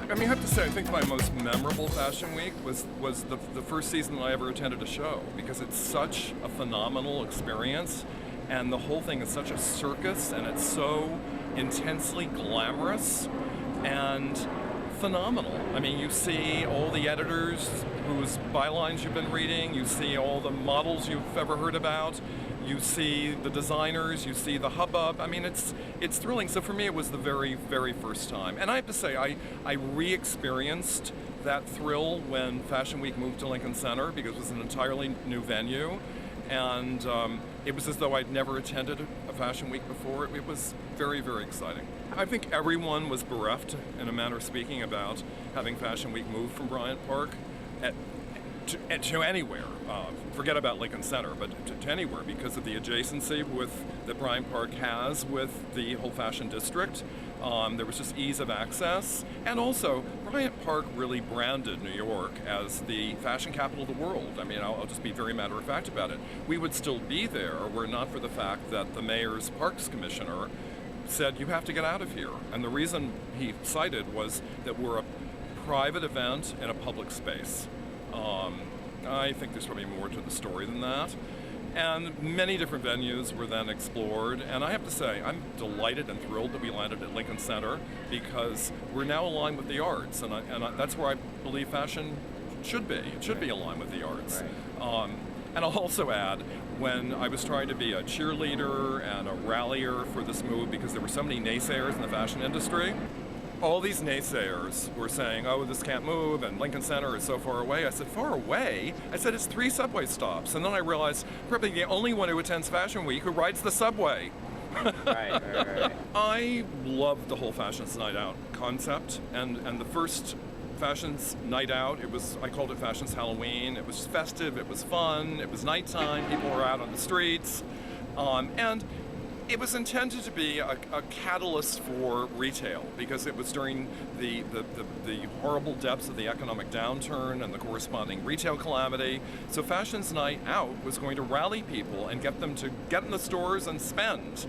I mean, I have to say, I think my most memorable Fashion Week was the first season that I ever attended a show, because it's such a phenomenal experience, and the whole thing is such a circus, and it's so intensely glamorous and phenomenal. I mean, you see all the editors whose bylines you've been reading, you see all the models you've ever heard about, you see the designers, you see the hubbub. I mean, it's thrilling. So for me, it was the very, very first time. And I have to say, I re-experienced that thrill when Fashion Week moved to Lincoln Center, because it was an entirely new venue. And it was as though I'd never attended a Fashion Week before. It was very, very exciting. I think everyone was bereft, in a manner of speaking, about having Fashion Week move from Bryant Park to anywhere. Forget about Lincoln Center, but to anywhere, because of the adjacency that Bryant Park has with the whole fashion district. There was just ease of access, and also Bryant Park really branded New York as the fashion capital of the world. I mean, I'll just be very matter of fact about it. We would still be there were it not for the fact that the mayor's parks commissioner said, you have to get out of here. And the reason he cited was that we're a private event in a public space. I think there's probably more to the story than that. And many different venues were then explored. And I have to say, I'm delighted and thrilled that we landed at Lincoln Center, because we're now aligned with the arts. And that's where I believe fashion should be. It should be aligned with the arts. Right. And I'll also add, when I was trying to be a cheerleader and a rallier for this move, because there were so many naysayers in the fashion industry, all these naysayers were saying, oh, this can't move, and Lincoln Center is so far away. I said, far away? I said, it's 3 subway stops. And then I realized, probably the only one who attends Fashion Week who rides the subway. Right. I loved the whole Fashions Night Out concept, and the first Fashions Night Out, I called it Fashions Halloween. It was festive, it was fun, it was nighttime, people were out on the streets, and it was intended to be a catalyst for retail, because it was during the horrible depths of the economic downturn and the corresponding retail calamity. So Fashions Night Out was going to rally people and get them to get in the stores and spend.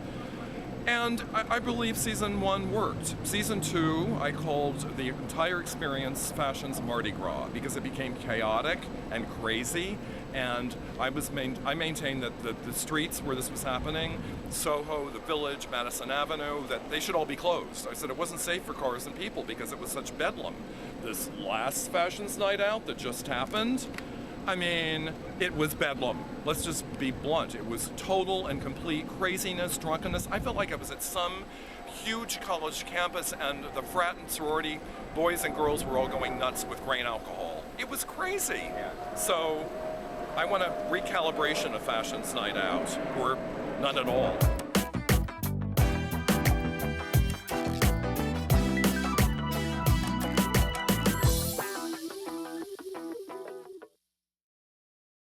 And I believe season 1 worked. Season 2, I called the entire experience Fashions Mardi Gras, because it became chaotic and crazy. And I maintained that the streets where this was happening, Soho, the Village, Madison Avenue, that they should all be closed. I said it wasn't safe for cars and people, because it was such bedlam. This last Fashions Night Out that just happened, I mean, it was bedlam. Let's just be blunt. It was total and complete craziness, drunkenness. I felt like I was at some huge college campus, and the frat and sorority boys and girls were all going nuts with grain alcohol. It was crazy. So I want a recalibration of Fashions Night Out, or none at all.